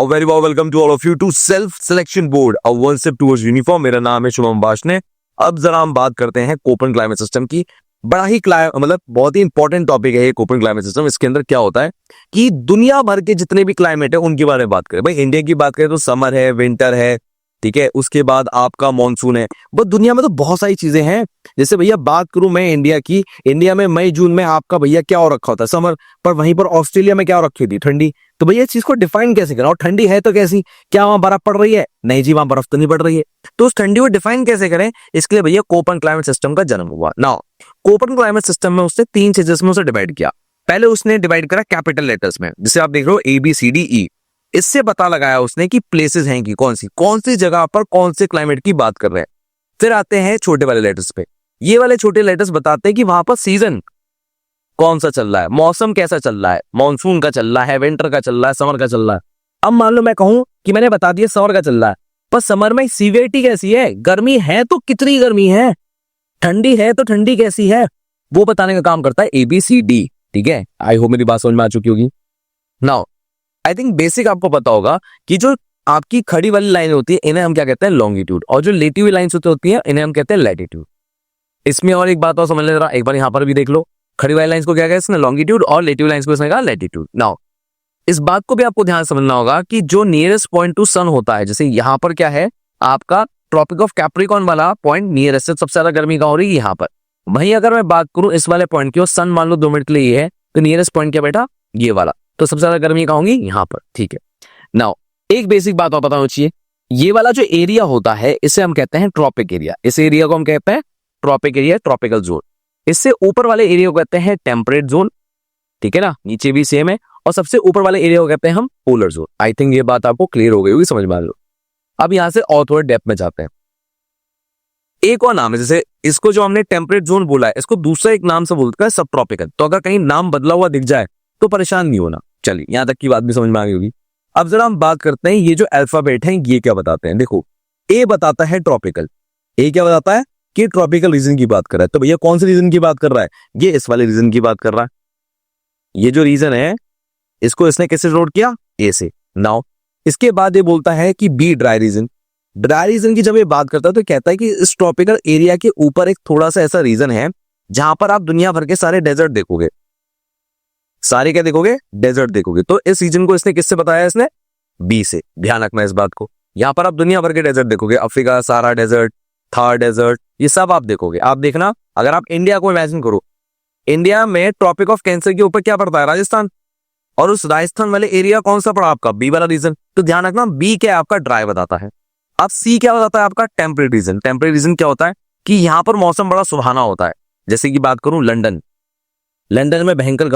A very warm welcome to all of you to Self Selection Board, a one step towards uniform। मेरा नाम है शुभम बाशने। अब जरा हम बात करते हैं कोपन क्लाइमेट सिस्टम की। बड़ा ही बहुत ही इंपॉर्टेंट टॉपिक है ये कोपन क्लाइमेट सिस्टम। इसके अंदर क्या होता है कि दुनिया भर के जितने भी क्लाइमेट है उनके बारे में बात करें। भाई इंडिया की बात करें तो समर है, विंटर है, ठीक है, उसके बाद आपका मॉनसून है। बट दुनिया में तो बहुत सारी चीजें हैं। जैसे भैया बात करूं मैं इंडिया की, इंडिया में मई जून में आपका भैया क्या और रखा होता है, समर। पर वहीं पर ऑस्ट्रेलिया में क्या रखी थी, ठंडी। तो भैया इस चीज को डिफाइन कैसे करें, और ठंडी है तो कैसी, क्या वहां बर्फ पड़ रही है? नहीं जी, वहां बर्फ तो नहीं पड़ रही है। तो उस ठंडी को डिफाइन कैसे करें, इसके लिए भैया कोपन क्लाइमेट सिस्टम का जन्म हुआ। नाउ कोपन क्लाइमेट सिस्टम में उसने 3 चीजें में उसे डिवाइड किया। पहले उसने डिवाइड करा कैपिटल लेटर्स में, जिसे आप देख रहे हो ABCDE। इससे पता लगाया उसने कि प्लेसेस हैं कि कौन सी जगह पर कौन से क्लाइमेट की बात कर रहे हैं। फिर आते हैं छोटे वाले लेटर्स पे। ये वाले छोटे लेटर्स बताते हैं कि वहां पर सीजन कौन सा चल रहा है, मौसम कैसा चल रहा है, मॉनसून का चल रहा है, विंटर का चल रहा है, समर का चल रहा है। अब मान लो मैं कहूं कि मैंने बता दिया समर का चल रहा है, पर समर में सीवियरिटी कैसी है, गर्मी है तो कितनी गर्मी है, ठंडी है तो ठंडी कैसी है, वो बताने का काम करता है ABCD। ठीक है, आई होप मेरी बात समझ में आ चुकी होगी। नाउ आई थिंक बेसिक आपको पता होगा कि जो आपकी खड़ी वाली लाइन होती है इन्हें हम क्या कहते हैं, लॉन्गिट्यूड, और जो लेटी हुई लाइन्स होती है इन्हें हम कहते हैं लैटिट्यूड। इसमें और एक बात और समझ लेना, एक बार यहां पर भी देख लो, खड़ी वाली लाइन्स को क्या कहते हैं इसने लॉन्गिट्यूड, और लेटी हुई लाइन्स को इसने कहा लैटिट्यूड। नाउ इस बात को भी आपको ध्यान समझना होगा कि जो नियरेस्ट पॉइंट टू सन होता है, जैसे यहां पर क्या है आपका ट्रॉपिक ऑफ कैप्रिकॉर्न वाला पॉइंट नियरेस्ट है, सबसे ज्यादा गर्मी कहां हो रही है, यहाँ पर। वहीं अगर मैं बात करूं इस वाले पॉइंट की, और सन मान लो 2 मिनट के लिए ये है, तो नियरेस्ट पॉइंट क्या बेटा, ये वाला, तो सबसे ज्यादा गर्मी कहां होगी, यहाँ पर। ठीक है, नाउ एक बेसिक बात और पता होनी चाहिए, ये वाला जो एरिया होता है इसे हम कहते हैं ट्रॉपिक एरिया। इस एरिया को हम कहते हैं ट्रॉपिक एरिया, ट्रॉपिकल जोन। इससे ऊपर वाले एरिया को कहते हैं टेम्परेट जोन, ठीक है ना, नीचे भी सेम है। और सबसे ऊपर वाले एरिया को कहते हैं हम पोलर जोन। आई थिंक ये बात आपको क्लियर हो गई होगी, समझ में आ लो। अब यहां से और थोड़े डेप्थ में जाते हैं। एक और नाम है, जैसे इसको जो हमने टेम्परेट जोन बोला है, इसको दूसरा एक नाम से बोलते हैं सब ट्रॉपिकल। तो अगर कहीं नाम बदला हुआ दिख जाए तो परेशान नहीं होना। चलिए, यहां तक की बात भी समझ में आ गई होगी। अब जरा हम बात करते हैं ये जो अल्फाबेट है ये क्या बताते हैं। देखो, ए बताता है ट्रॉपिकल। ए क्या बताता है कि ट्रॉपिकल रीजन की बात कर रहा है। तो भैया कौन से रीजन की बात कर रहा है, ये इस वाले रीजन की बात कर रहा है। ये जो रीजन है इसको इसने किससे नोट किया, ए से। नाउ इसके बाद ये बोलता है कि be dry region. Dry region की जब ये बात करता है तो कहता है कि इस ट्रॉपिकल एरिया के ऊपर एक थोड़ा सा ऐसा रीजन है जहां पर आप दुनिया भर के सारे डेजर्ट देखोगे। सारे क्या देखोगे, डेजर्ट देखोगे। तो इस रीजन को इसने किससे बताया, इसने बी से। ध्यान रखना इस बात को, यहां पर आप दुनिया भर के डेजर्ट देखोगे, Africa Sahara desert, Thar desert, ये सब आप देखोगे। आप देखना, अगर आप इंडिया को इमेजिन करो, इंडिया में ट्रॉपिक ऑफ कैंसर के ऊपर क्या पड़ता है, राजस्थान। और उस राजस्थान वाले एरिया कौन सा पड़ा आपका, बी वाला रीजन। तो ध्यान रखना, बी क्या आपका ड्राई बताता है। अब सी क्या बताता है आपका, टेम्परेट रीजन। टेम्परेट रीजन क्या होता है कि यहां पर मौसम बड़ा सुहाना होता है। जैसे कि बात करूं लंदन, लंदन में भयंकर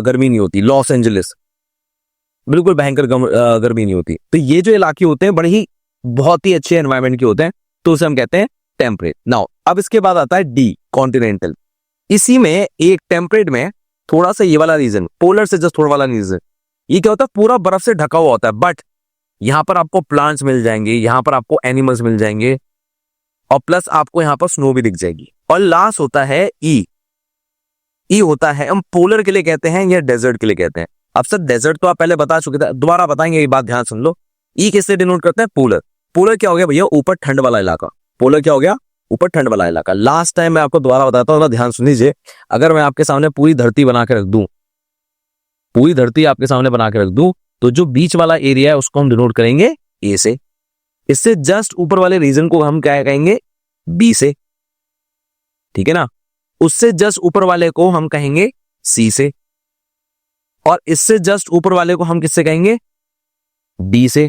गर्मी नहीं होती। लॉस एंजलिस, बिल्कुल भयंकर गर्मी नहीं होती। तो ये जो इलाके होते हैं बड़े ही बहुत ही अच्छे एनवायरमेंट के होते हैं, तो उसे हम कहते हैं टेम्परेट। नाउ अब इसके बाद आता है डी, कॉन्टिनेंटल। इसी में एक टेम्परेट में थोड़ा सा ये वाला रीजन, पोलर से जस्ट थोड़ा वाला रीजन, ये क्या होता है, पूरा बर्फ से ढका हुआ होता है। बट यहां पर आपको प्लांट्स मिल जाएंगे, यहां पर आपको एनिमल्स मिल जाएंगे, और प्लस आपको यहां पर स्नो भी दिख जाएगी। और लास्ट होता है ई। ई होता है, हम पोलर के लिए कहते हैं या डेजर्ट के लिए कहते हैं। अब सर डेजर्ट तो आप पहले बता चुके थे, दोबारा बताएंगे, ये बात ध्यान सुन लो। ई किससे डिनोट करते हैं, पोलर। पोलर क्या हो गया भैया, ऊपर ठंड वाला इलाका। पोलर क्या हो गया, ऊपर ठंड वाला इलाका। लास्ट टाइम मैं आपको दोबारा बताता हूँ ना, ध्यान सुन लीजिए। अगर मैं आपके सामने पूरी धरती बना के रख दूं, पूरी धरती आपके सामने बना के रख दूं, तो जो बीच वाला एरिया है उसको हम डिनोट करेंगे ए से। इससे जस्ट ऊपर वाले रीजन को हम क्या कहेंगे, बी से। ठीक है ना, उससे जस्ट ऊपर वाले को हम कहेंगे सी से, और इससे जस्ट ऊपर वाले को हम किससे कहेंगे, डी से।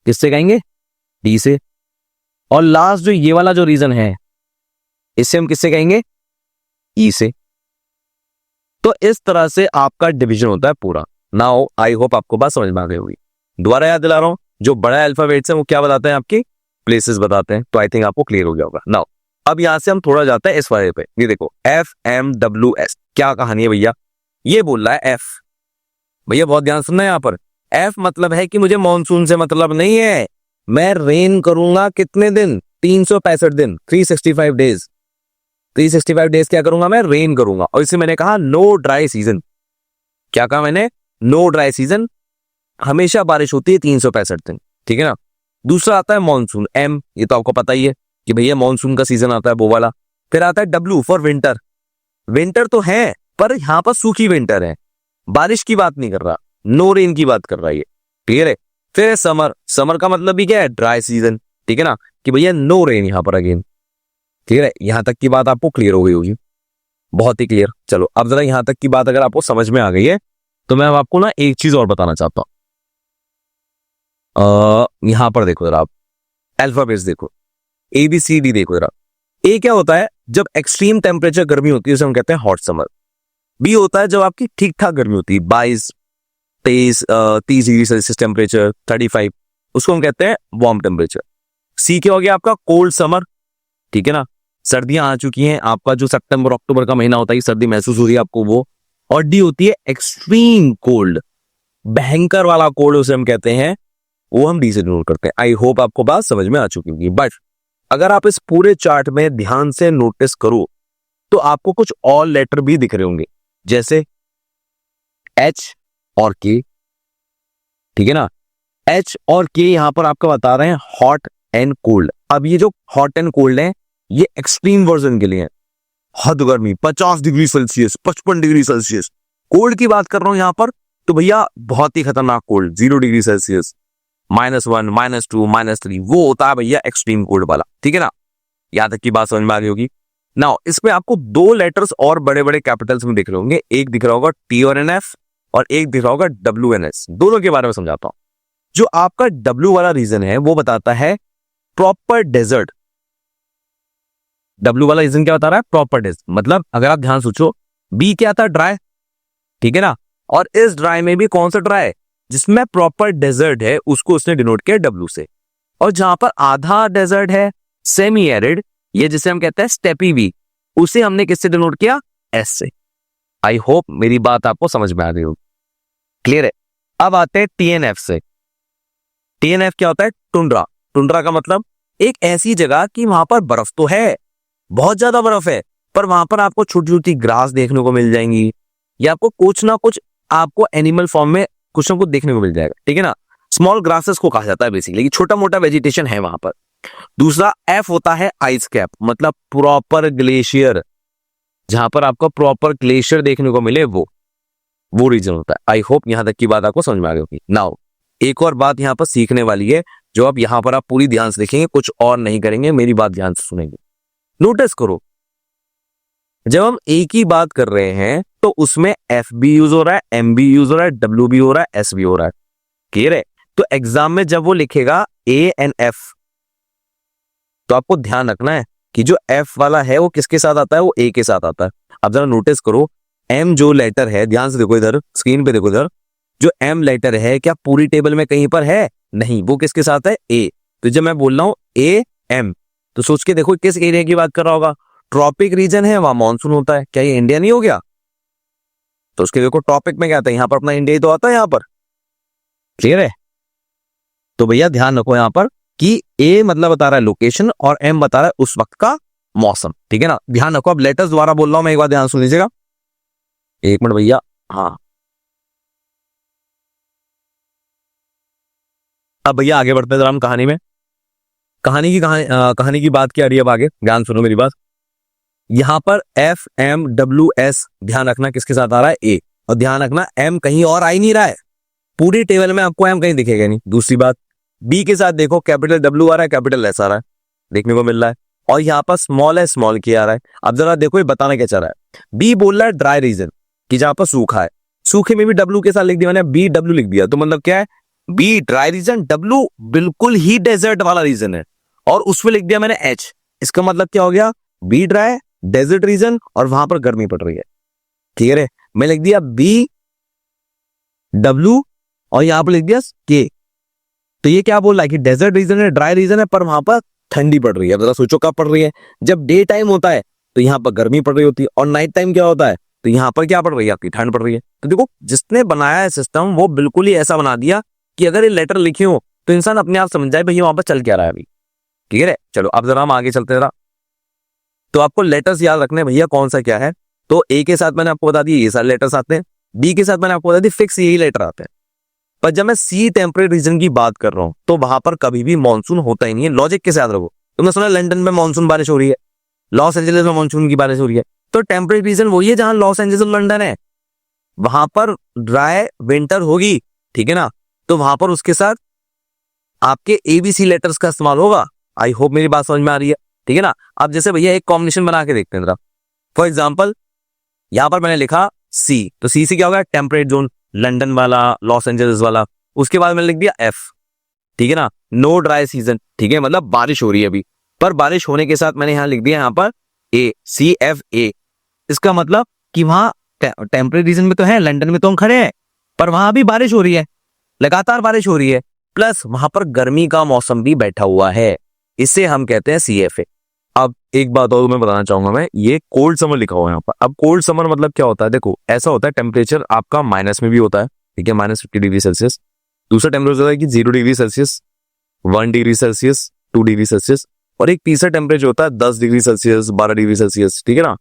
किससे कहेंगे, डी से। और लास्ट जो ये वाला जो रीजन है इससे हम किससे कहेंगे, ई से। तो इस तरह से आपका डिवीजन होता है पूरा। नाउ आई होप आपको बात समझ में आ गई होगी। दोबारा याद दिला रहा हूं, जो बड़ा अल्फाबेट्स है वो क्या बताते हैं, आपकी प्लेसेस बताते हैं। तो आई थिंक आपको क्लियर हो गया होगा। नाउ अब यहां से हम थोड़ा जाते हैं इस वाले पे। ये देखो FMWS, क्या कहानी है भैया, ये बोल रहा है एफ। भैया बहुत ध्यान सुनना है यहाँ पर। एफ मतलब है कि मुझे मॉनसून से मतलब नहीं है, मैं रेन करूंगा कितने दिन, 365 दिन, 365 डेज। 365 डेज क्या करूंगा मैं, रेन करूंगा। और इसे मैंने कहा नो ड्राई सीजन। क्या कहा मैंने, नो ड्राई सीजन। हमेशा बारिश होती है 365 दिन, ठीक है ना। दूसरा आता है मॉनसून, एम, ये तो आपको पता ही है कि भैया मॉनसून का सीजन आता है वो वाला। फिर आता है डब्ल्यू फॉर विंटर, विंटर तो है पर यहां पर सूखी विंटर है, बारिश की बात नहीं कर रहा, नो रेन की बात कर रहा है ये, क्लियर है। फिर है समर, समर का मतलब भी क्या है, ड्राई सीजन, ठीक है ना, कि भैया नो रेन यहां पर अगेन, क्लियर है। यहां तक की बात आपको क्लियर हो गई होगी, बहुत ही क्लियर। चलो अब जरा यहां तक की बात अगर आपको समझ में आ गई है तो मैं अब आपको ना एक चीज और बताना चाहता हूं। यहां पर देखो जरा आप, अल्फाबेट्स देखो, ए बी सी डी देखो जरा। ए क्या होता है, जब एक्सट्रीम टेम्परेचर गर्मी होती है उसे हम कहते हैं हॉट समर। बी होता है जब आपकी ठीक ठाक गर्मी होती है, 22-23 डिग्री सेल्सियस टेम्परेचर, 35, उसको हम कहते हैं वार्म टेम्परेचर। सी क्या हो गया आपका, कोल्ड समर, ठीक है ना, सर्दियां आ चुकी हैं, आपका जो सितंबर अक्टूबर का महीना होता है सर्दी महसूस हो रही है आपको वो। और डी होती है एक्सट्रीम कोल्ड, भयंकर वाला कोल्ड उसे हम कहते हैं, वो हम डी से डिनोट करते हैं। आई होप आपको बात समझ में आ चुकी होगी। बट अगर आप इस पूरे चार्ट में ध्यान से नोटिस करो तो आपको कुछ और लेटर भी दिख रहे होंगे, जैसे एच और के, ठीक है ना। एच और के यहां पर आपको बता रहे हैं हॉट एंड कोल्ड। अब ये जो हॉट एंड कोल्ड है ये एक्सट्रीम वर्जन के लिए है, हद गर्मी 50 degree Celsius, 55 degree Celsius. Cold की बात कर रहा हूं यहां पर तो भैया बहुत ही खतरनाक कोल्ड, 0 डिग्री सेल्सियस, -1, -2, -3, वो होता है भैया एक्सट्रीम कोल्ड वाला, ठीक है ना। यहां तक की बात समझ में आ गई होगी। नाउ इसमें आपको दो लेटर्स और बड़े बड़े कैपिटल्स में दिख रहे होंगे, एक दिख रहा होगा टी और एन एफ और एक दिख रहा होगा डब्ल्यू एन एस। दोनों के बारे में समझाता हूं। जो आपका डब्ल्यू वाला रीजन है वो बताता है प्रॉपर डेजर्ट। डब्ल्यू वाला रीजन क्या बता रहा है, प्रॉपर डेजर्ट, मतलब अगर आप ध्यान सोचो, बी क्या था, ड्राई, ठीक है ना, और इस ड्राई में भी कौन सा ड्राई है, जिसमें प्रॉपर डेजर्ट है, उसको उसने डिनोट किया डब्ल्यू से। और जहां पर आधा डेजर्ट है, सेमी एरिड, ये जिसे हम कहते हैं स्टेपी वी, उसे हमने किससे डिनोट किया, एस से। आई होप मेरी बात आपको समझ में आ गई होगी, क्लियर है। अब आते हैं टीएनएफ से। टीएनएफ क्या होता है, टुंड्रा। टुंड्रा का मतलब एक ऐसी जगह कि वहां पर बर्फ तो है, बहुत ज्यादा बर्फ है, पर वहां पर आपको छोटी छोटी ग्रास देखने को मिल जाएंगी, या आपको कुछ ना कुछ आपको एनिमल फॉर्म में कुछ ना कुछ देखने को मिल जाएगा, ठीक है ना। स्मॉल ग्रासेस को कहा जाता है बेसिकली, छोटा मोटा वेजिटेशन है वहां पर। दूसरा एफ होता है आइस कैप, मतलब प्रॉपर ग्लेशियर, जहां पर आपको प्रॉपर ग्लेशियर देखने को मिले वो रीजन होता है। आई होप यहां तक की बात आपको समझ में आ गई होगी। नाउ एक और बात यहां पर सीखने वाली है, जो अब यहां पर आप पूरी ध्यान से देखेंगे, कुछ और नहीं करेंगे, मेरी बात ध्यान से सुनेंगे। नोटिस करो, जब हम ए की बात कर रहे हैं तो उसमें एफ भी यूज हो रहा है, एम भी यूज हो रहा है, डब्ल्यू भी हो रहा है, एस भी हो रहा है, क्लियर है। तो एग्जाम में जब वो लिखेगा ए एंड एफ, तो आपको ध्यान रखना है कि जो एफ वाला है वो किसके साथ आता है, वो ए के साथ आता है। अब जरा नोटिस करो, एम जो लेटर है, ध्यान से देखो इधर स्क्रीन पे देखो, इधर जो एम लेटर है क्या पूरी टेबल में कहीं पर है, नहीं, वो किसके साथ है, ए। तो जब मैं बोल रहा हूं ए एम, तो सोच के देखो किस एरिया की बात कर रहा होगा, ट्रॉपिक रीजन है, वहां मानसून होता है, क्या ये इंडिया नहीं हो गया। तो उसके देखो टॉपिक में क्या आता है, यहां पर अपना इंडिया ही तो आता है यहां पर, क्लियर है। तो भैया ध्यान रखो यहां पर कि ए मतलब बता रहा है लोकेशन और एम बता रहा है उस वक्त का मौसम, ठीक है ना। ध्यान रखो, अब लेटर्स द्वारा बोल रहा हूं मैं, एक बार ध्यान सुन लीजिएगा, एक मिनट भैया। हाँ, अब भैया आगे बढ़ते हैं जरा हम कहानी में। कहानी की बात क्या आ रही है अब आगे, ध्यान सुनो मेरी बात। यहां पर एफ एम डब्ल्यू एस, ध्यान रखना किसके साथ आ रहा है, ए, और ध्यान रखना एम कहीं और आ ही नहीं रहा है, पूरी टेबल में आपको एम कहीं दिखेगा नहीं। दूसरी बात, बी के साथ देखो कैपिटल डब्ल्यू आ रहा है, कैपिटल एस आ रहा है, देखने को मिल रहा है, और यहाँ पर स्मॉल है, स्मॉल के आ रहा है। अब जरा देखो ये बताना क्या चाह रहा है, बी बोल रहा है ड्राई रीजन, कि जहां पर सूखा है, सूखे में भी डब्ल्यू के साथ लिख दिया मैंने, बी डब्ल्यू लिख दिया, तो मतलब क्या है, बी ड्राई रीजन, डब्ल्यू बिल्कुल ही डेजर्ट वाला रीजन है, और उसमें लिख दिया मैंने एच। इसका मतलब क्या हो गया, बी ड्राई डेजर्ट रीजन और वहां पर गर्मी पड़ रही है, ठीक है। मैं लिख दिया बी डब्ल्यू और यहां पर लिख दिया के। तो ये क्या बोल रहा है कि डेजर्ट रीजन है, ड्राई रीजन है, पर वहां पर ठंडी पड़ रही है। जरा सोचो कब पड़ रही है, जब डे टाइम होता है तो यहाँ पर गर्मी पड़ रही होती है, और नाइट टाइम क्या होता है तो यहाँ पर क्या पड़ रही है, आपकी ठंड पड़ रही है। तो देखो जिसने बनाया है सिस्टम वो बिल्कुल ही ऐसा बना दिया कि अगर ये लेटर लिखे हो तो इंसान अपने आप समझ जाए भैया वहां पर चल क्या रहा है अभी, ठीक है। चलो अब जरा हम आगे चलते जरा। तो आपको लेटर्स याद रखने भैया कौन सा क्या है। तो ए के साथ मैंने आपको बता दिया ये सारे लेटर्स आते हैं, बी के साथ मैंने आपको बता दी फिक्स यही लेटर आते हैं, पर जब मैं सी टेम्परेट रीजन की बात कर रहा हूं तो वहां पर कभी भी मानसून होता ही नहीं है। लॉजिक कैसे याद रखो, तुमने सुना लंदन में मानसून बारिश हो रही है, लॉस एंजलिस में मानसून की बारिश हो रही है, तो टेम्परेट रीजन वही है जहां लॉस एंजलिस और लंदन है, वहां पर ड्राई विंटर होगी, ठीक है ना। तो वहां पर उसके साथ आपके एबीसी लेटर्स का इस्तेमाल होगा। आई होप मेरी बात समझ में आ रही है, ठीक है ना। अब जैसे भैया एक कॉम्बिनेशन बना के देखते हैं जरा। फॉर एग्जाम्पल यहां पर मैंने लिखा सी, तो सी से क्या होगा, टेम्परेट जोन, लंदन वाला, लॉस एंजलिस वाला। उसके बाद मैंने लिख दिया एफ, ठीक है ना, नो ड्राई सीजन, ठीक है, मतलब बारिश हो रही है अभी, पर बारिश होने के साथ मैंने यहां लिख दिया यहां पर ए, सी एफ ए। इसका मतलब कि वहां टेम्परेट रीजन में तो है, लंदन में तो हम खड़े हैं, पर वहां भी बारिश हो रही है, लगातार बारिश हो रही है, प्लस वहां पर गर्मी का मौसम भी बैठा हुआ है, इसे हम कहते हैं CFA। अब एक बात और मैं बताना चाहूंगा, मैं ये कोल्ड समर लिखा हुआ है यहाँ पर। अब कोल्ड समर मतलब क्या होता है, देखो ऐसा होता है टेम्परेचर आपका माइनस में भी होता है, ठीक है, -50 डिग्री सेल्सियस। दूसरा टेम्परेचर होता है कि 0 degree Celsius, 1 degree Celsius, 2 degree Celsius, और एक तीसरा टेम्परेचर होता है 10 डिग्री सेल्सियस, 12 डिग्री सेल्सियस, ठीक है ना।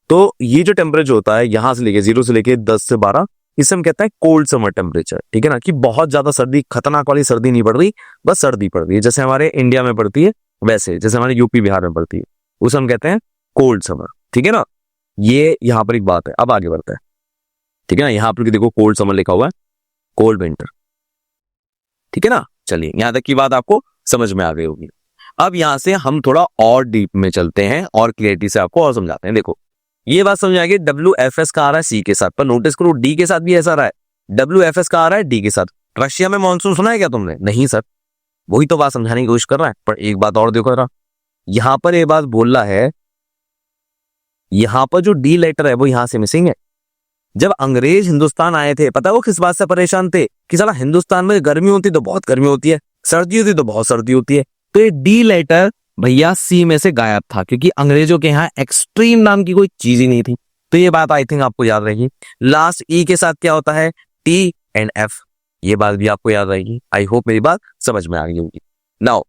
तो ये जो टेम्परेचर होता है यहां से लेके 0 से लेके 10 से 12, इसे हम कहते हैं कोल्ड समर टेम्परेचर, ठीक है ना, कि बहुत ज्यादा सर्दी, खतरनाक वाली सर्दी नहीं पड़ रही, बस सर्दी पड़ रही है, जैसे हमारे इंडिया में पड़ती है वैसे, जैसे हमारे यूपी बिहार में पड़ती है, उसे हम कहते हैं कोल्ड समर, ठीक है ना। ये यहाँ पर एक बात है। अब आगे बढ़ते हैं, ठीक है ना। यहाँ पर देखो कोल्ड समर लिखा हुआ है, कोल्ड विंटर, ठीक है ना। चलिए यहां तक की बात आपको समझ में आ गई होगी। अब यहां से हम थोड़ा और डीप में चलते हैं और क्लियरिटी से आपको और समझाते हैं। देखो ये बात समझ आएगी, WFS का आ रहा है सी के साथ, पर नोटिस करो डी के साथ भी ऐसा रहा है, WFS का आ रहा है डी के साथ। रशिया में मानसून सुना है क्या तुमने? नहीं सर, वही तो बात समझाने की कोशिश कर रहा है। पर एक बात और देखो जरा, यहां पर ये बात बोल रहा है, यहां पर जो डी लेटर है वो यहां से मिसिंग है। जब अंग्रेज हिंदुस्तान आए थे, पता है वो किस बात से परेशान थे कि साला हिंदुस्तान में गर्मी होती तो बहुत गर्मी होती है, सर्दी होती तो बहुत सर्दी होती है। तो ये डी लेटर भैया सी में से गायब था, क्योंकि अंग्रेजों के यहाँ एक्सट्रीम नाम की कोई चीज ही नहीं थी। तो ये बात आई थिंक आपको याद रहेगी। लास्ट ई के साथ क्या होता है, टी एंड एफ, ये बात भी आपको याद रहेगी। आई होप मेरी बात समझ में आ गई होगी। नाउ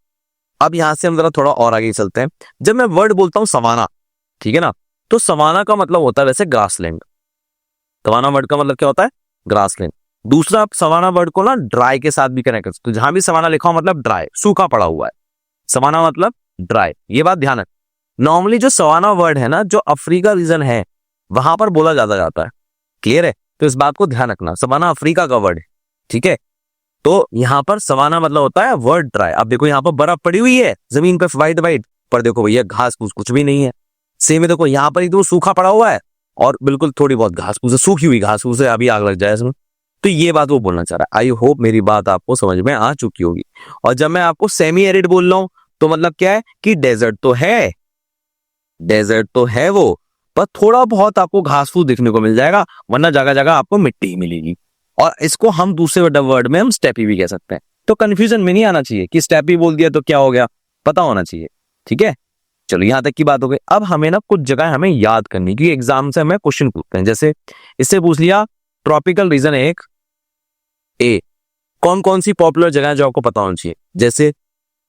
अब यहां से हम जरा थोड़ा और आगे चलते हैं। जब मैं वर्ड बोलता हूं सवाना, ठीक है ना, तो सवाना का मतलब होता है वैसे ग्रासलैंड। सवाना वर्ड का मतलब क्या होता है, ग्रासलैंड। दूसरा आप सवाना वर्ड को ना ड्राई के साथ भी कनेक्ट कर सकते हो, जहां भी सवाना लिखा हो मतलब ड्राई, सूखा पड़ा हुआ है, सवाना मतलब ड्राई, ये बात ध्यान रख। नॉर्मली जो सवाना वर्ड है ना, जो अफ्रीका रीजन है वहां पर बोला ज्यादा जाता है, क्लियर है, तो इस बात को ध्यान रखना, सवाना अफ्रीका का वर्ड है, ठीक है। तो यहां पर सवाना मतलब होता है वर्ड ड्राई। अब देखो यहाँ पर बर्फ पड़ी हुई है जमीन पे वाइट वाइट, पर देखो भैया घास फूस कुछ भी नहीं है। सेम है, देखो यहाँ पर एकदम सूखा पड़ा हुआ है और बिल्कुल थोड़ी बहुत घास फूस है, सूखी हुई घास फूस है, अभी आग लग जाए इसमें। तो ये बात वो बोलना चाह रहा है। आई होप मेरी बात आपको समझ में आ चुकी होगी। और जब मैं आपको सेमी एरिड बोल रहा हूं तो मतलब क्या है कि डेजर्ट तो है, डेजर्ट तो है वो, पर थोड़ा बहुत आपको घास फूस दिखने को मिल जाएगा, वरना जगह जगह आपको मिट्टी ही मिलेगी। और इसको हम दूसरे वर्ड में हम स्टेपी भी कह सकते हैं। तो कंफ्यूजन में नहीं आना चाहिए कि स्टेपी बोल दिया तो क्या हो गया, पता होना चाहिए, ठीक है। चलो यहां तक की बात हो गई। अब हमें ना कुछ जगह हमें याद करनी, क्योंकि एग्जाम से हमें क्वेश्चन पूछते हैं। जैसे इससे पूछ लिया ट्रॉपिकल रीजन एक ए, कौन कौन सी पॉपुलर जगह है जो आपको पता होना चाहिए। जैसे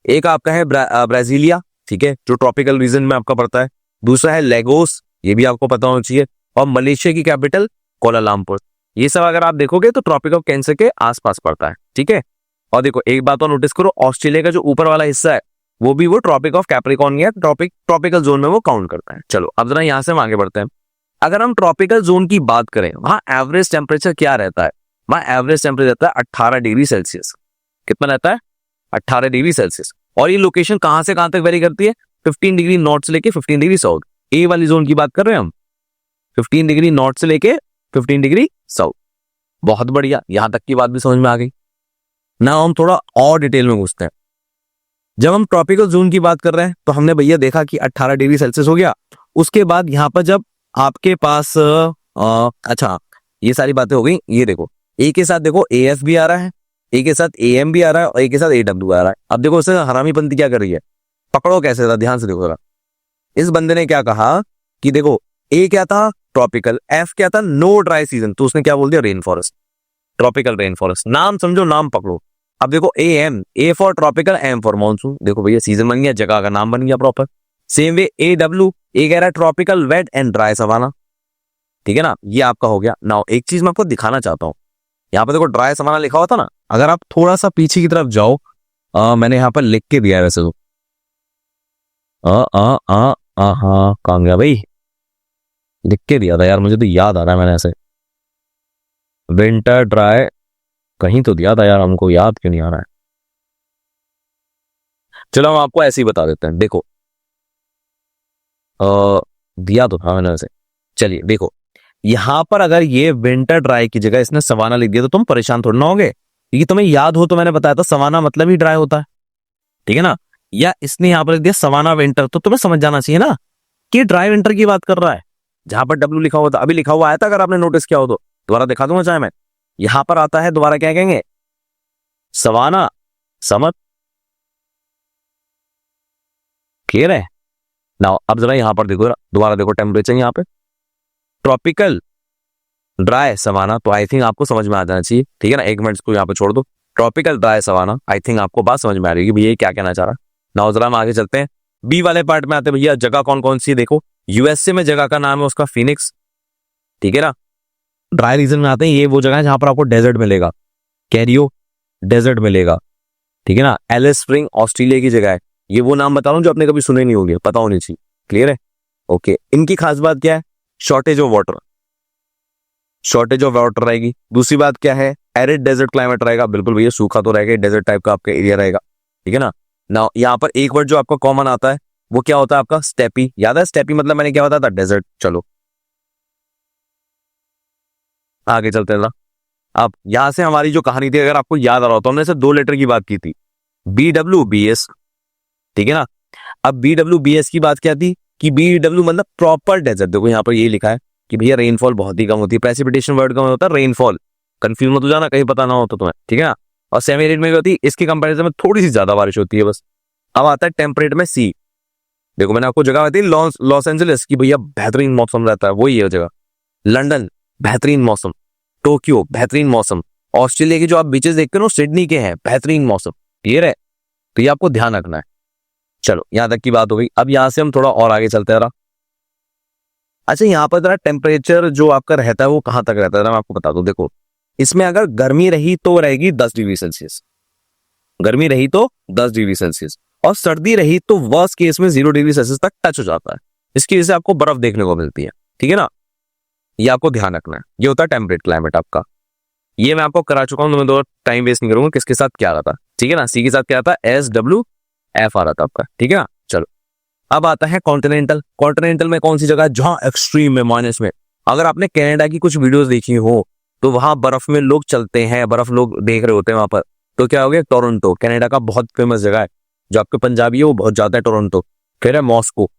एक आपका है ब्राजीलिया, ठीक है, जो ट्रॉपिकल रीजन में आपका पड़ता है। दूसरा है लेगोस, ये भी आपको पता होना चाहिए। और मलेशिया की कैपिटल कोलालमपुर। ये सब अगर आप देखोगे तो ट्रॉपिक ऑफ कैंसर के आसपास पड़ता है, ठीक है। और देखो एक बात और नोटिस करो, ऑस्ट्रेलिया का जो ऊपर वाला हिस्सा है वो भी वो ट्रॉपिक ऑफ कैप्रिकॉर्न या ट्रॉपिकल जोन में वो काउंट करता है। चलो अब जरा यहां से हम आगे बढ़ते हैं। अगर हम ट्रॉपिकल जोन की बात करें, वहां एवरेज टेम्परेचर क्या रहता है, वहां एवरेज टेम्परेचर रहता है 18 डिग्री सेल्सियस। कितना रहता है, 18 डिग्री सेल्सियस। और ये लोकेशन कहां से कहां तक वेरी करती है, 15 डिग्री नॉर्थ से लेके 15 डिग्री साउथ। ए वाली जोन की बात कर रहे हैं हम, 15 डिग्री नॉर्थ से लेके 15 डिग्री साउथ। बहुत बढ़िया, यहां तक की बात भी समझ में आ गई ना। हम थोड़ा और डिटेल में घुसते हैं। जब हम ट्रॉपिकल जोन की बात कर रहे हैं तो हमने भैया देखा कि 18 डिग्री सेल्सियस हो गया। उसके बाद यहां पर जब आपके पास अच्छा ये सारी बातें हो गई। ये देखो ए के साथ देखो AF भी आ रहा है, ए के साथ AM भी आ रहा है और ए के साथ AW आ रहा है। अब देखो उससे हरामीपंती क्या कर रही है, पकड़ो कैसे था, ध्यान से देखो जरा। इस बंदे ने क्या कहा कि देखो ए क्या था ट्रॉपिकल, F क्या था नो ड्राई सीजन, तो उसने क्या बोल दिया rain forest, tropical rain forest. नाम समझो, नाम पकड़ो। अब देखो AM, A for tropical, M for monsoon. देखो भैया सीजन बन गया, जगह का नाम बन गया proper. Same way AW, A कह रहा है tropical wet and dry savanna, ठीक है ना, ये आपका हो गया। नाउ एक चीज मैं आपको दिखाना चाहता हूं, यहाँ पे देखो ड्राई सवाना लिखा हुआ था ना, अगर आप थोड़ा सा पीछे की तरफ जाओ, मैंने यहाँ पर लिख के दिया है वैसे तो, हाँ कहाँ गया भाई, लिख के दिया था यार, मुझे तो याद आ रहा है मैंने ऐसे, विंटर ड्राई कहीं तो दिया था यार, हमको याद क्यों नहीं आ रहा है। चलो हम आपको ऐसे ही बता देते हैं, देखो दिया तो था मैंने वैसे। चलिए देखो, यहां पर अगर ये विंटर ड्राई की जगह इसने सवाना लिख दिया तो तुम परेशान थोड़ा ना होगे, क्योंकि तुम्हें याद हो तो मैंने बताया था सवाना मतलब ही ड्राई होता है, ठीक है ना। या इसने यहां पर लिख दिया सवाना विंटर, तो तुम्हें समझ जाना चाहिए ना कि ड्राई विंटर की बात कर रहा है। जहां पर डब्ल्यू लिखा हुआ था, अभी लिखा हुआ आया था, अगर आपने नोटिस किया हो तो दोबारा दिखा दूंगा चाहे मैं, यहां पर आता है दोबारा क्या कहेंगे, सवाना समर, क्लियर है ना। अब जरा यहां पर देखो, दोबारा देखो टेम्परेचर यहाँ पे, ट्रॉपिकल ड्राई सवाना, तो आई थिंक आपको समझ में आ जाना चाहिए, ठीक है ना। एक मिनट इसको यहाँ पे छोड़ दो, tropical dry savanna, I think आपको बात समझ में आ रही है कि भैया क्या कहना चाह रहा है ना। जरा हम आगे चलते हैं, बी वाले पार्ट में आते हैं भैया, जगह कौन कौन सी है देखो, यूएसए में जगह का नाम है उसका फिनिक्स, ठीक है ना। ड्राई रीजन में आते हैं, ये वो जगह है जहां पर आपको डेजर्ट मिलेगा, कैरियो डेजर्ट मिलेगा, ठीक है ना। एलिस स्प्रिंग ऑस्ट्रेलिया की जगह है, ये वो नाम बता रहा हूं जो आपने कभी सुने नहीं होंगे, पता होनी चाहिए, क्लियर है। ओके, इनकी खास बात क्या है, shortage of water, shortage of water रहेगी। दूसरी बात क्या है, एरिड डेजर्ट क्लाइमेट रहेगा, बिल्कुल भैया सूखा तो रहेगा, डेजर्ट टाइप का आपका एरिया रहेगा, ठीक है ना। ना यहाँ पर एक वर्ड जो आपका कॉमन आता है वो क्या होता है आपका, स्टेपी, याद है स्टेपी मतलब मैंने क्या बताया था, डेजर्ट। चलो आगे चलते हैं ना। अब यहां से हमारी जो कहानी थी, अगर आपको याद आ रहा हो तो हमने से 2 लेटर की बात की थी, BWBS, ठीक है ना। अब BWBS की बात क्या थी कि BW मतलब प्रॉपर डेजर्ट, देखो यहाँ पर ये लिखा है कि भैया रेनफॉल बहुत ही कम होती है, प्रेसिपिटेशन वर्ड का होता है रेनफॉल, कंफ्यूज मत हो जाना कहीं पता ना हो तो तुम्हें, ठीक है ना। और सेमी एरिड में भी होती है, इसके कंपैरिजन में थोड़ी सी ज्यादा बारिश होती है बस। अब आता है टेम्परेट में सी, देखो मैंने आपको जगह बताई लॉस एंजलिस की भैया बेहतरीन मौसम रहता है, वही है जगह, लंदन बेहतरीन मौसम, टोक्यो बेहतरीन मौसम, ऑस्ट्रेलिया के जो आप बीचेस देखते हो सिडनी के हैं बेहतरीन मौसम, क्लियर है, तो ये आपको ध्यान रखना है। चलो यहां तक की बात हो गई, अब यहां से हम थोड़ा और आगे चलते हैं। अच्छा यहाँ पर जरा टेम्परेचर जो आपका रहता है वो कहां तक रहता है, मैं आपको बता दूं, देखो इसमें अगर गर्मी रही तो रहेगी 10 डिग्री सेल्सियस, गर्मी रही तो 10 डिग्री सेल्सियस, और सर्दी रही तो वर्स्ट केस में 0 डिग्री सेल्सियस तक टच हो जाता है, इसकी वजह से आपको बर्फ देखने को मिलती है, ठीक है ना। ये आपको ध्यान रखना है, ये होता है टेम्परेट क्लाइमेट आपका, ये मैं आपको करा चुका हूं, मैं दो टाइम वेस्ट नहीं करूंगा, किसके साथ क्या रहा था, ठीक है ना। सी के साथ क्या था, SWF आ रहा था आपका, ठीक है ना। चलो अब आता है कॉन्टिनेंटल, कॉन्टिनेंटल में कौन सी जगह है जहां एक्सट्रीम में माइनस में, अगर आपने कनाडा की कुछ वीडियोस देखी हो तो वहां बर्फ में लोग चलते हैं, बर्फ लोग देख रहे होते हैं वहां पर, तो क्या हो गया, टोरंटो कनाडा का बहुत फेमस जगह है, जो आपके पंजाबी है वो बहुत ज्यादा है टोरंटो, फिर है मॉस्को,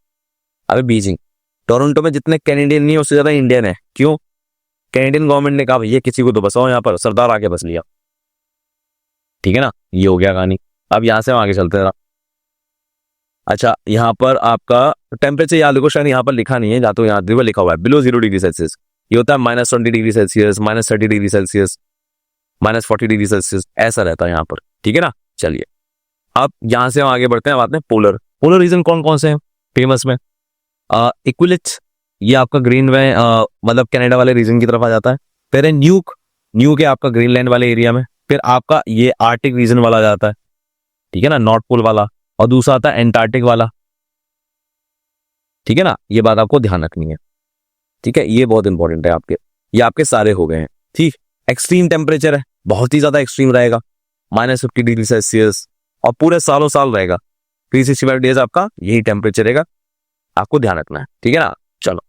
अभी बीजिंग। टोरंटो में जितने कैनेडियन नहीं है उससे ज्यादा इंडियन है, क्यों, कैनेडियन गवर्नमेंट ने कहा भैया किसी को तो बसाओ यहाँ पर, सरदार आके बस लिया, ठीक है ना। ये हो गया कहानी, अब यहां से हम आगे चलते हैं। अच्छा यहाँ पर आपका टेम्परेचर याद रखो, शायद यहाँ पर लिखा नहीं है, जहाँ तो यहाँ लिखा हुआ है बिलो 0 डिग्री सेल्सियस, ये होता है -20 degree Celsius, -30 degree Celsius, -40 degree Celsius, ऐसा रहता है यहाँ पर, ठीक है ना। चलिए अब यहाँ से हम आगे बढ़ते हैं, बात में पोलर, पोलर रीजन कौन कौन से हैं फेमस में, इक्विलिच, ये आपका ग्रीन में मतलब कनाडा वाले रीजन की तरफ आ जाता है, फिर है न्यूक, न्यूक है आपका ग्रीनलैंड वाले एरिया में, फिर आपका ये आर्टिक रीजन वाला आ जाता है, ठीक है ना, नॉर्थ पोल वाला, और दूसरा आता है एंटार्क्टिक वाला, ठीक है ना। ये बात आपको ध्यान रखनी है, ठीक है, ये बहुत इंपॉर्टेंट है आपके, ये आपके सारे हो गए हैं, ठीक। एक्सट्रीम टेम्परेचर है, बहुत ही ज्यादा एक्सट्रीम रहेगा, -50 डिग्री सेल्सियस, और पूरे सालों साल रहेगा, 365 डेज आपका यही टेम्परेचर रहेगा, आपको ध्यान रखना है, ठीक है ना। चलो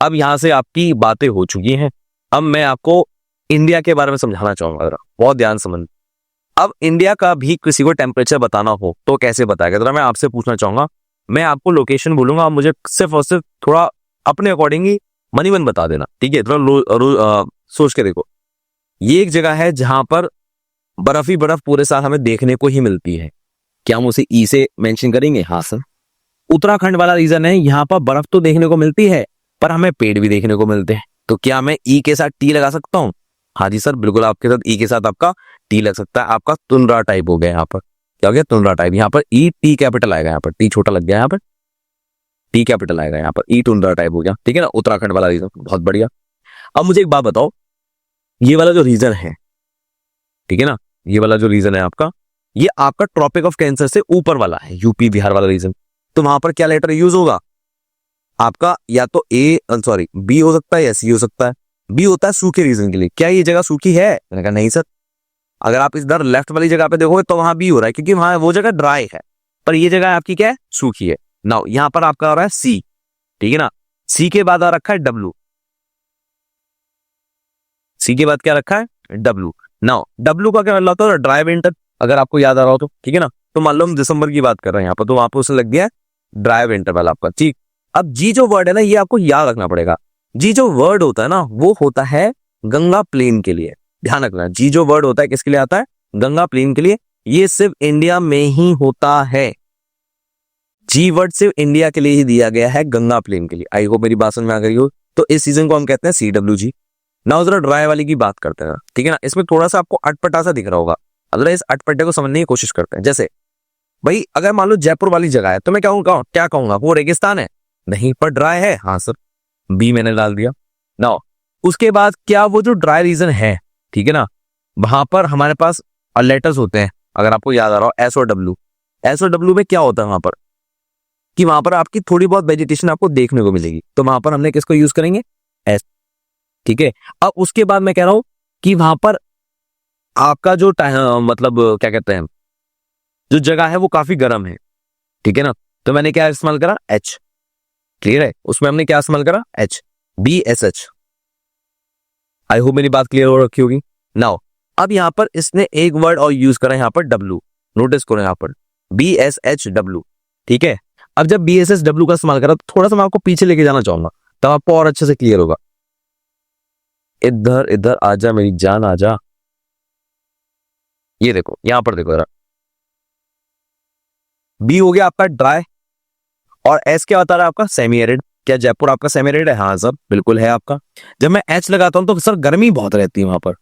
अब यहां से आपकी बातें हो चुकी हैं, अब मैं आपको इंडिया के बारे में समझाना चाहूंगा, जरा बहुत ध्यान समझ। अब इंडिया का भी किसी को टेम्परेचर बताना हो तो कैसे बताएगा, जरा मैं आपसे पूछना चाहूंगा, मैं आपको लोकेशन बोलूंगा, आप मुझे सिर्फ और सिर्फ थोड़ा अपने अकॉर्डिंग ही मनी मन बता देना, ठीक है। थोड़ा सोच के देखो, ये एक जगह है जहां पर बर्फ ही बर्फ पूरे साल हमें देखने को ही मिलती है, क्या हम उसे ई से मेंशन करेंगे, हाँ सर, उत्तराखंड वाला रीजन है, यहाँ पर बर्फ तो देखने को मिलती है पर हमें पेड़ भी देखने को मिलते हैं, तो क्या मैं ई के साथ टी लगा सकता हूँ, हाँ जी सर बिल्कुल, आपके साथ ई के साथ आपका टी लग सकता है, आपका तुंद्रा टाइप हो गया, यहाँ पर क्या हो गया, तुंद्रा टाइप, यहाँ पर ई टी कैपिटल आएगा, यहाँ पर टी छोटा लग गया, यहाँ पर टी कैपिटल आएगा, यहाँ पर ई तुंद्रा टाइप हो गया, ठीक है ना, उत्तराखंड वाला रीजन, बहुत बढ़िया। अब मुझे एक बात बताओ, ये वाला जो रीजन है ठीक है ना, ये वाला जो रीजन है आपका, ये आपका ट्रॉपिक ऑफ कैंसर से ऊपर वाला है, यूपी बिहार वाला रीजन। तो वहां पर क्या लेटर यूज होगा आपका, या तो बी हो सकता है या सी हो सकता है। बी होता है सूखे रीजन के लिए। क्या ये जगह सूखी है? मैंने कहा नहीं सर। अगर आप इधर लेफ्ट वाली जगह पे देखोगे तो वहां बी हो रहा है, क्योंकि वहां वो जगह ड्राई है, पर ये जगह आपकी क्या है, सूखी है। नाउ यहां पर आपका हो रहा है सी, ठीक है ना। सी के बाद आ रखा है डब्लू, सी के बाद क्या रखा है, डब्लू। नाउ डब्लू का क्या मतलब होता है, ड्राई विंटर, अगर आपको याद आ रहा हो तो, ठीक है ना। तो मान लो हम दिसंबर की बात कर रहे हैं यहाँ पर, तो वहां पर उसे लग गया ड्राई विंटर वाला आपका, ठीक। अब जी जो वर्ड है ना, ये आपको याद रखना पड़ेगा। जी जो वर्ड होता है ना, वो होता है गंगा प्लेन के लिए। ध्यान रखना, जी जो वर्ड होता है किसके लिए आता है, गंगा प्लेन के लिए। ये सिर्फ इंडिया में ही होता है। जी वर्ड सिर्फ इंडिया के लिए ही दिया गया है, गंगा प्लेन के लिए। आई होप मेरी बात समझ में आ गई हो। तो इस सीजन को हम कहते हैं CWG। ना जरा ड्राई वाली की बात करते हैं, ठीक है ना। इसमें थोड़ा सा आपको अटपटा सा दिख रहा होगा, अगर इस अटपटे को समझने की कोशिश करते हैं। जैसे भाई अगर मान लो जयपुर वाली जगह है, तो मैं क्या कहूंगा, वो रेगिस्तान है? नहीं, पर ड्राई है। हाँ सर, बी मैंने डाल दिया। ना उसके बाद क्या वो जो ड्राई रीजन है, ठीक है ना, वहां पर हमारे पास लेटर्स होते हैं, अगर आपको याद आ रहा हो, एस और डब्ल्यू। एस और डब्ल्यू में क्या होता है वहां पर, कि वहां पर आपकी थोड़ी बहुत वेजिटेशन आपको देखने को मिलेगी, तो वहां पर हमने किसको यूज करेंगे, एस, ठीक है। अब उसके बाद मैं कह रहा हूं कि वहां पर आपका जो मतलब क्या कहते हैं, जो जगह है वो काफी गर्म है, ठीक है ना। तो मैंने क्या इस्तेमाल करा, एच। क्लियर है, उसमें हमने क्या इस्तेमाल करा, एच, BSH। आई होप मेरी बात क्लियर हो रखी होगी। नाउ अब यहां पर इसने एक वर्ड और यूज करा, यहां पर डब्ल्यू। नोटिस करो यहां पर BSHW, ठीक है। अब जब BSHW का इस्तेमाल करा, तो थोड़ा सा मैं आपको पीछे लेके जाना चाहूंगा, तब आपको और अच्छे से क्लियर होगा। इधर इधर आजा मेरी जान आजा। ये देखो यहां पर देखो जरा, बी हो गया आपका ड्राई, और एस क्या बता रहा है आपका, सेमी एरिड। क्या जयपुर आपका सेमी एरिड है? हाँ सर बिल्कुल है आपका। जब मैं एच लगाता हूं तो सर गर्मी बहुत रहती है वहां पर,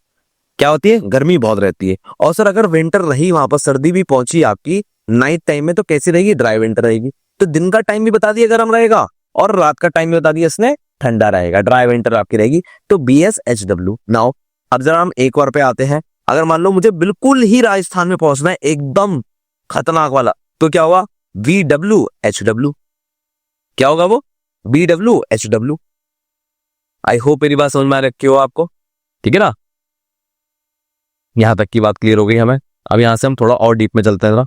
क्या होती है, गर्मी बहुत रहती है। और सर अगर विंटर रही वहां पर, सर्दी भी पहुंची आपकी नाइट टाइम में, तो कैसी रहेगी, ड्राई विंटर रहेगी। तो दिन का टाइम भी बता दिया गर्म रहेगा, और रात का टाइम भी बता दिया इसने ठंडा रहेगा, ड्राई विंटर आपकी रहेगी। तो BSHW। नाउ अब जरा हम एक और पे आते हैं। अगर मान लो मुझे बिल्कुल ही राजस्थान में पहुंचना है, एकदम खतरनाक वाला, तो क्या हुआ, VWHW। क्या होगा वो, BWHW। आई होप मेरी बात समझ में आ रखी हो आपको, ठीक है ना। यहां तक की बात क्लियर हो गई हमें। अब यहां से हम थोड़ा और डीप में चलते हैं जरा।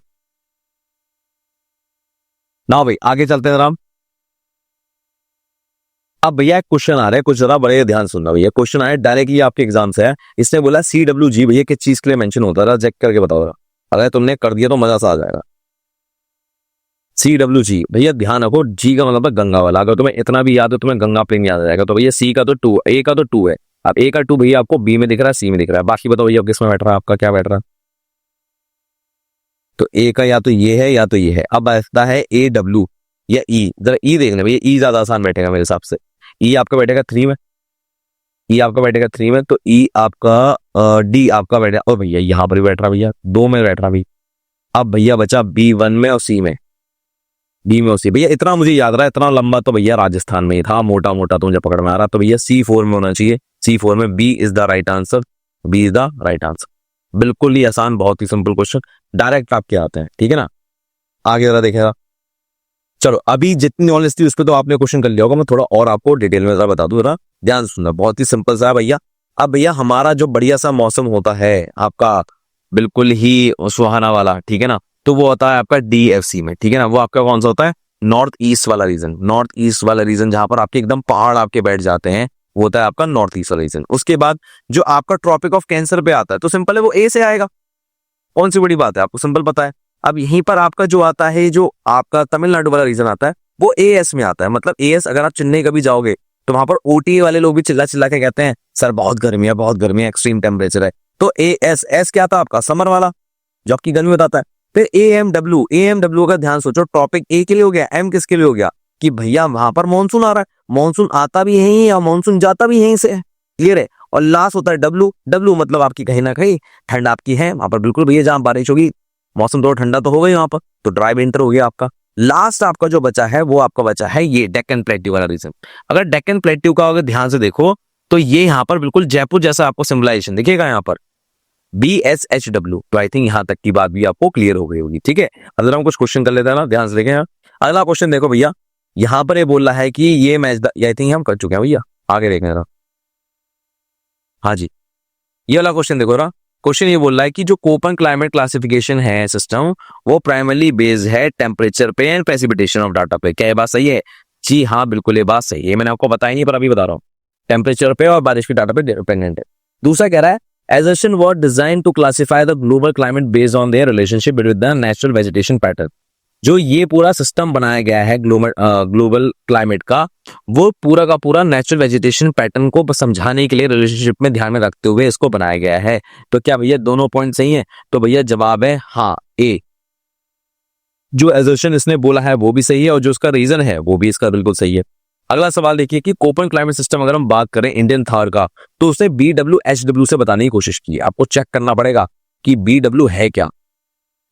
ना भाई आगे चलते हैं जरा हम। अब भैया एक क्वेश्चन आ रहा है, कुछ जरा बड़े ध्यान सुनना भैया। क्वेश्चन आया डायरेक्ट, ये आपके एग्जाम से है। इसने बोला CWG भैया किस चीज के लिए मेंशन होता है, चेक करके बताओ जरा। अगर तुमने कर दिया तो मजा सा आ जाएगा। CWG भैया ध्यान रखो, जी का मतलब है गंगा वाला। अगर तुम्हें इतना भी याद है, तुम्हें गंगा प्लेन याद आ जाएगा। तो भैया सी का तो 2, ए का तो 2 है। अब ए का 2 भैया आपको बी में दिख रहा है, सी में दिख रहा है। बाकी बताओ भैया किस में बैठ रहा है, आपका क्या बैठ रहा है। तो ए का या तो ये है या तो ये है। अब बैठता है AW या ई। जरा ई देख ले भैया, ई ज्यादा आसान बैठेगा मेरे हिसाब से। ई आपका बैठेगा 3 में, ई आपका बैठेगा 3 में, तो ई आपका डी आपका बैठेगा। और भैया यहाँ पर भी बैठ रहा भैया, 2 में बैठ रहा भैया। अब भैया बचा B1 में और सी में, बी में सी। भैया इतना मुझे याद रहा है, इतना लंबा तो भैया राजस्थान में ही था, मोटा मोटा तो मुझे पकड़ में आ रहा। तो भैया C4 में होना चाहिए, C4 में। B is the right answer, B is the right answer. बिल्कुल ही आसान, बहुत ही सिंपल क्वेश्चन, डायरेक्ट आपके आते हैं, ठीक है ना। आगे जरा देखेगा। चलो अभी जितनी नॉलेज थी उस पर तो आपने क्वेश्चन कर लिया होगा, मैं थोड़ा और आपको डिटेल में जरा बता दूं, जरा ध्यान से सुनना। बहुत ही सिंपल सा है भैया। अब भैया हमारा जो बढ़िया सा मौसम होता है आपका, बिल्कुल ही सुहाना वाला, ठीक है ना, तो वो होता है आपका DFC में, ठीक है ना। वो आपका कौन सा होता है, नॉर्थ ईस्ट वाला रीजन। नॉर्थ ईस्ट वाला रीजन जहां पर आपके एकदम पहाड़ आपके बैठ जाते हैं, वो होता है आपका नॉर्थ ईस्ट वाला रीजन। उसके बाद जो आपका ट्रॉपिक ऑफ कैंसर पे आता है, तो सिंपल है, वो ए से आएगा। कौन सी बड़ी बात है, आपको सिंपल पता है। अब यहीं पर आपका जो आता है, जो आपका तमिलनाडु वाला रीजन आता है, वो AS में आता है। मतलब AS, अगर आप चेन्नई कभी जाओगे तो वहां पर OTA वाले लोग भी चिल्ला चिल्ला के कहते हैं सर बहुत गर्मी है, बहुत गर्मी है, एक्सट्रीम टेम्परेचर है। तो एस क्या था आपका, समर वाला, जो आपकी गर्मी बताता है। फिर AMW का ध्यान सोचो, टॉपिक ए के लिए हो गया, एम किसके लिए हो गया, कि भैया वहां पर मानसून आ रहा है, मानसून आता भी यहीं है और मानसून जाता भी यहीं से है। क्लियर है। और लास्ट होता है डब्ल्यू मतलब आपकी कहीं ना कहीं ठंड आपकी है वहां पर, बिल्कुल भैया जहां बारिश होगी, मौसम थोड़ा ठंडा तो हो गई वहां पर, तो ड्राई विंटर हो गया आपका। लास्ट आपका जो बचा है, वो आपका बचा है ये डेक्कन प्लेट्यू वाला रीजन। अगर डेक्कन प्लेट्यू का अगर ध्यान से देखो, तो ये यहाँ पर बिल्कुल जयपुर जैसा आपको सिम्बलाइजेशन दिखेगा यहाँ पर। BSHW। तो आई थिंक यहाँ तक की बात भी आपको क्लियर हो गई होगी। ठीक है, अगर हम कुछ क्वेश्चन कर लेते हैं ना, ध्यान से देखें। अगला क्वेश्चन देखो भैया, यहाँ पर ये बोल रहा है कि ये मैच आई थिंक हम कर चुके हैं भैया, आगे देखें जरा। हाँ जी, ये वाला क्वेश्चन देखो ना, क्वेश्चन ये बोल रहा है कि जो कोपन क्लाइमेट क्लासिफिकेशन है सिस्टम, वो प्राइमरली बेस्ड है टेम्परेचर पे एंड प्रेसिपिटेशन ऑफ डाटा पे। क्या ये बात सही है? जी हाँ, बिल्कुल ये बात सही है। मैंने आपको बताया नहीं पर अभी बता रहा हूँ, टेम्परेचर पे और बारिश के डाटा पे डिपेंडेंट है। दूसरा कह रहा है assertion was designed to classify the global climate based on their relationship with the natural vegetation pattern। जो ये पूरा सिस्टम बनाया गया है ग्लोबल क्लाइमेट का, वो पूरा का पूरा नेचुरल वेजिटेशन पैटर्न को समझाने के लिए रिलेशनशिप में ध्यान में रखते हुए इसको बनाया गया है। तो क्या भैया दोनों पॉइंट सही हैं? तो भैया जवाब है हाँ, ए। जो एजर्शन इसने बोला है वो भी सही है और जो उसका रीजन है वो भी इसका बिल्कुल सही है। अगला सवाल देखिए कि कोपन क्लाइमेट सिस्टम अगर हम बात करें इंडियन थार का, तो उसने BWHW से बताने की कोशिश की। आपको चेक करना पड़ेगा कि BW है क्या,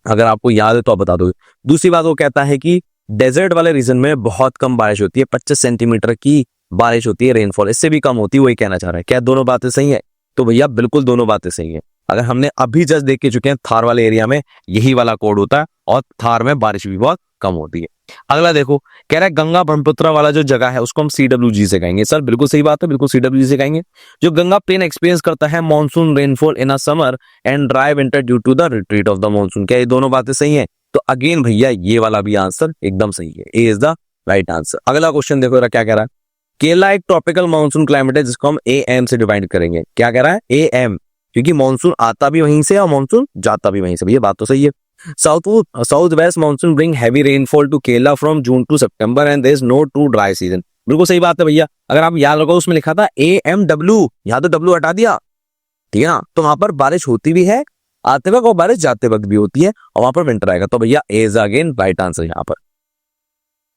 अगर आपको याद है तो आप बता दो। दूसरी बात वो कहता है कि डेजर्ट वाले रीजन में बहुत कम बारिश होती है, 25 सेंटीमीटर की बारिश होती है रेनफॉल, इससे भी कम होती है, वही कहना चाह रहा है। क्या दोनों बातें सही है? तो भैया बिल्कुल दोनों बातें सही है। अगर हमने अभी जस्ट देख के चुके हैं, थार वाले एरिया में यही वाला कोड होता है और थार में बारिश भी बहुत कम होती है। अगला देखो, कह रहा है गंगा ब्रह्मपुत्र वाला जो जगह है उसको हम CWG से कहेंगे। सर बिल्कुल सही बात है, बिल्कुल CWG से कहेंगे। जो गंगा प्लेन एक्सपीरियंस करता है monsoon rainfall in a summer and dry winter due to the retreat of the monsoon. क्या ये दोनों बातें सही हैं? तो अगेन भैया ये वाला भी आंसर एकदम सही है, ए इज द राइट आंसर। अगला क्वेश्चन देखो जरा क्या कह रहा है। केरला एक ट्रॉपिकल मानसून क्लाइमेट है जिसको हम AM से डिवाइड करेंगे। क्या कह रहा है? AM, क्योंकि मानसून आता भी वहीं से और मानसून जाता भी वहीं से। भैया बात तो सही है। South west monsoon bring heavy rainfall to Kerala from June to September and there is no true dry season. बिल्कुल सही बात है भैया। अगर आप याद रखो उसमें लिखा था AMW, यहाँ तो W हटा दिया, ठीक है ना। तो वहां पर बारिश होती भी है आते वक्त और बारिश जाते वक्त भी होती है और वहां पर विंटर आएगा। तो भैया ए इज अगेन राइट आंसर यहाँ पर।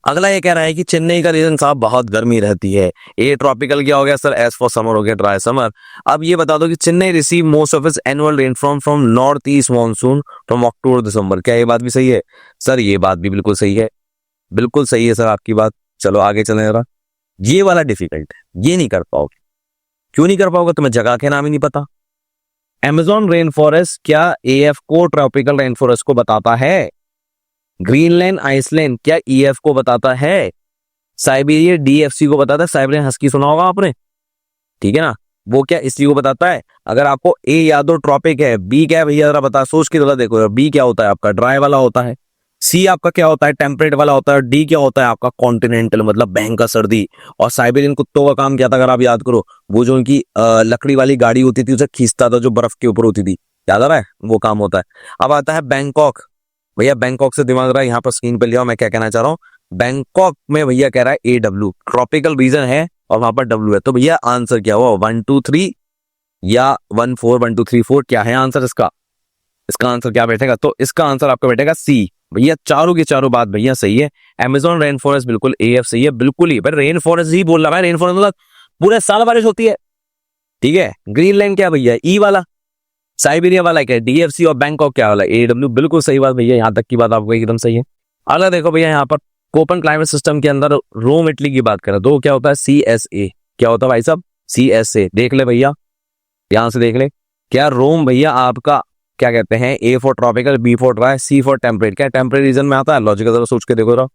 अगला ये कह रहा है कि चेन्नई का रीजन साहब बहुत गर्मी रहती है। ए ट्रॉपिकल क्या हो गया सर? एस फॉर समर हो गया, ड्राई समर। अब ये बता दो कि Chennai receive most of its annual rainfall from north east monsoon from October December. क्या ये बात भी सही है? सर ये बात भी बिल्कुल सही है, बिल्कुल सही है सर आपकी बात। चलो आगे चलें जरा। ये वाला डिफिकल्ट है, ये नहीं कर पाओगे। क्यों नहीं कर पाओगे? तुम्हें जगह के नाम ही नहीं पता। अमेज़न रेन फॉरेस्ट क्या AF को ट्रॉपिकल रेन फॉरेस्ट को बताता है? ग्रीनलैंड आइसलैंड क्या EF को बताता है? साइबेरिया DFC को बताता है। साइबेरियन हस्की सुना होगा आपने, ठीक है ना, वो क्या इसी को बताता है। अगर आपको A याद हो ट्रॉपिक है, B क्या है भैया जरा बता, सोच के जरा देखो। B क्या होता है आपका? ड्राई वाला होता है। C आपका क्या होता है? टेम्परेट वाला होता है। D क्या होता है आपका? कॉन्टिनेंटल, मतलब भयंकर सर्दी। और साइबेरियन कुत्तों का काम क्या था अगर आप याद करो? वो जो उनकी लकड़ी वाली गाड़ी होती थी उसे खींचता था जो बर्फ के ऊपर होती थी, याद आ रहा है? वो काम होता है। अब आता है बैंकॉक। भैया बैंकॉक से दिमाग रहा है यहाँ पर स्क्रीन पर लिया, मैं क्या कहना चाह रहा हूँ। बैंकॉक में भैया कह रहा है AW, ट्रॉपिकल रीजन है और वहां पर W है। तो भैया आंसर क्या हुआ? 1 2 3 या 1 4 1 2 3 4? क्या है आंसर इसका? इसका आंसर क्या बैठेगा? तो इसका आंसर आपका बैठेगा C। भैया चारों की चारों बात भैया सही है। अमेज़न रेन फॉरेस्ट बिल्कुल AF सही है, बिल्कुल ही। पर रेन फॉरेस्ट ही बोल रहा है, रेन फॉरेस्ट मतलब पूरे साल बारिश होती है, ठीक है। ग्रीनलैंड क्या भैया? E वाला। साइबेरिया वाला क्या? DFC। और बैंकॉक क्या वाला? AW। बिल्कुल सही बात भैया, यहाँ तक की बात आपको एकदम सही है। अगला देखो भैया, यहाँ पर कोपन क्लाइमेट सिस्टम के अंदर रोम इटली की बात करें तो क्या होता है? CSA। क्या होता है भाई साहब? CSA। देख ले भैया, ध्यान से देख ले। क्या रोम भैया आपका क्या कहते हैं? A for tropical, B for dry, C for temperate. क्या टेम्परेट रीजन में आता है? लॉजिकल जरा सोच के देखो जरा।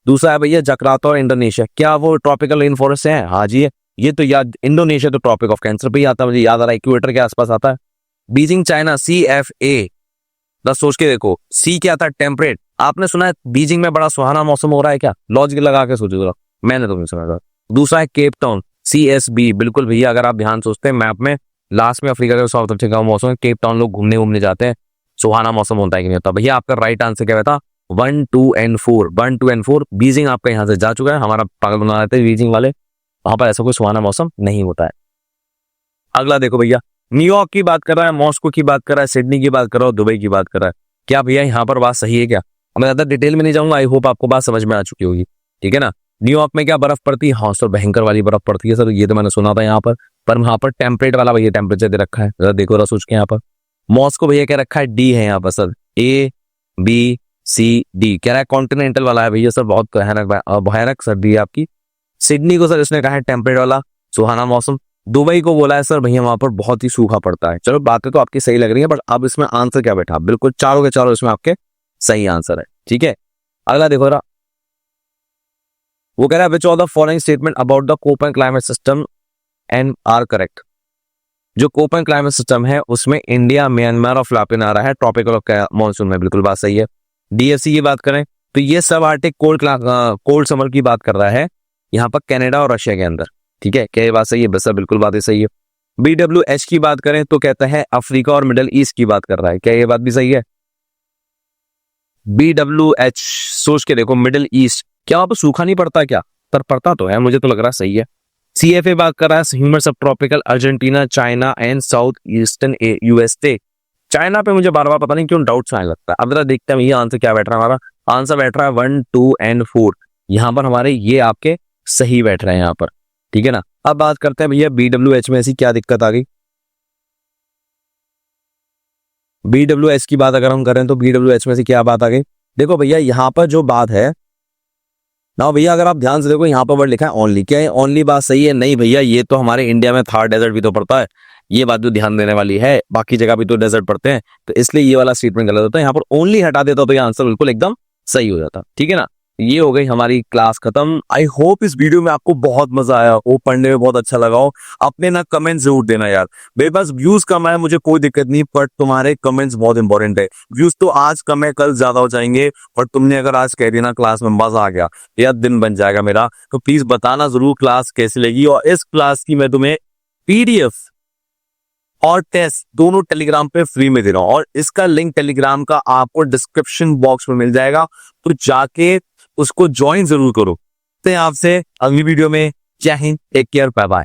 दूसरा है भैया जकार्ता और इंडोनेशिया। क्या वो ट्रॉपिकल रेन फॉरेस्ट है? हाँ जी है। ये तो याद, इंडोनेशिया तो ट्रॉपिक ऑफ कैंसर पे ही आता है, मुझे याद आ रहा है, इक्वेटर के आसपास आता है। Beijing China CFA। बस सोच के देखो, C क्या था? टेम्परेट। आपने सुना है बीजिंग में बड़ा सुहाना मौसम हो रहा है क्या? लॉजिक लगा के सोचो जरा, मैंने तो नहीं सुना था। दूसरा है केप टाउन CSB। बिल्कुल भैया, अगर आप ध्यान सोचते हैं मैप में लास्ट में अफ्रीका का साउथ अफ्रीका का मौसम है, केप टाउन लोग घूमने जाते हैं, सुहाना मौसम होता है कि नहीं होता? भैया आपका राइट आंसर क्या था? 1 2 and 4। 1 2 and 4। बीजिंग आपका यहाँ से जा चुका है, हमारा पागल बना देते हैं बीजिंग वाले, वहां पर ऐसा कोई सुहाना मौसम नहीं होता है। अगला देखो भैया, न्यूयॉर्क की बात कर रहा है, मॉस्को की बात कर रहा है, सिडनी की बात कर रहा है, दुबई की बात कर रहा है। क्या भैया यहाँ पर बात सही है क्या? मैं ज्यादा डिटेल में नहीं जाऊंगा, आई होप आपको बात समझ में आ चुकी होगी, ठीक है ना। न्यूयॉर्क में क्या बर्फ पड़ती है? हाँ सर, भयंकर वाली बर्फ पड़ती है सर, ये तो मैंने सुना था यहाँ पर वहां पर टेम्परेट वाला भैया टेम्परेचर दे रखा है, जरा देखो जरा सोच के। यहाँ पर मॉस्को भैया क्या रखा है? D है यहाँ पर सर, ABCD। कह रहा है कॉन्टिनेंटल वाला है भैया सर, बहुत भयानक सर्दी है आपकी। सिडनी को सर इसने कहा है टेम्परेट वाला सुहाना मौसम। दुबई को बोला है सर भैया वहां पर बहुत ही सूखा पड़ता है। चलो बातें तो आपकी सही लग रही है, बट अब इसमें आंसर क्या बैठा? बिल्कुल चारों के चारों इसमें आपके सही आंसर है। ठीक है, अगला देखो जरा, वो कह रहा है which of the following statement about the Koppen climate system and are correct. जो कोपेन क्लाइमेट सिस्टम है उसमें इंडिया, म्यांमार और फिलिपीन आ रहा है ट्रॉपिकल ऑफ मानसून में, बिल्कुल बात सही है। डीएफसी की बात करें तो ये सब आर्टिक कोल्ड समर की बात कर रहा है यहाँ पर कनाडा और रशिया के अंदर। ठीक है, क्या ये बात सही है? बस बिल्कुल बात ही सही है। BWH की बात करें तो कहता है अफ्रीका और मिडल ईस्ट की बात कर रहा है, क्या ये बात भी सही है? BWH सोच के देखो, मिडिल ईस्ट, क्या वहां पर सूखा नहीं पड़ता क्या? पर पड़ता तो है, मुझे तो लग रहा है सही है। CFA बात कर रहा है ह्यूमर सब tropical Argentina, China and south eastern USA। China पे मुझे बार बार पता नहीं क्यों डाउट आने लगता है। अब जरा देखते हैं ये आंसर क्या बैठ रहा है। हमारा आंसर बैठ रहा है 1, 2 एंड 4। यहाँ पर हमारे ये आपके सही बैठ रहे हैं यहाँ पर। ठीक है ना, अब बात करते हैं भैया BWH में ऐसी क्या दिक्कत आ गई। BWH की बात अगर हम करें तो BWH में से क्या बात आ गई? देखो भैया यहाँ पर जो बात है ना भैया, अगर आप ध्यान से देखो यहाँ पर वर्ड लिखा है ओनली। क्या है ओनली बात सही है? नहीं भैया, ये तो हमारे इंडिया में थार डेजर्ट भी तो पड़ता है, ये बात भी ध्यान देने वाली है। बाकी जगह भी तो डेजर्ट पड़ते हैं, तो इसलिए ये वाला स्टेटमेंट गलत होता है। यहाँ पर ओनली हटा देता तो ये आंसर बिल्कुल एकदम सही हो जाता। ठीक है ना, ये हो गई हमारी क्लास खत्म। आई होप इस वीडियो में आपको बहुत मजा आया हो, पढ़ने में बहुत अच्छा लगा हो। अपने ना कमेंट जरूर देना यार। मेरे पास व्यूज कम है, मुझे कोई दिक्कत नहीं, पर तुम्हारे कमेंट्स बहुत इंपॉर्टेंट है। व्यूज तो आज कम है, कल ज्यादा हो जाएंगे, पर तुमने अगर आज कह दिया ना क्लास में मजा आ गया, या दिन बन जाएगा मेरा, तो प्लीज बताना जरूर क्लास कैसी लगी। और इस क्लास की मैं तुम्हें PDF और टेस्ट दोनों टेलीग्राम पे फ्री में दे रहा हूं, और इसका लिंक टेलीग्राम का आपको डिस्क्रिप्शन बॉक्स में मिल जाएगा, तो जाके उसको ज्वाइन जरूर करो। तो आपसे अगली वीडियो में, जय हिंद, टेक केयर, बाय बाय।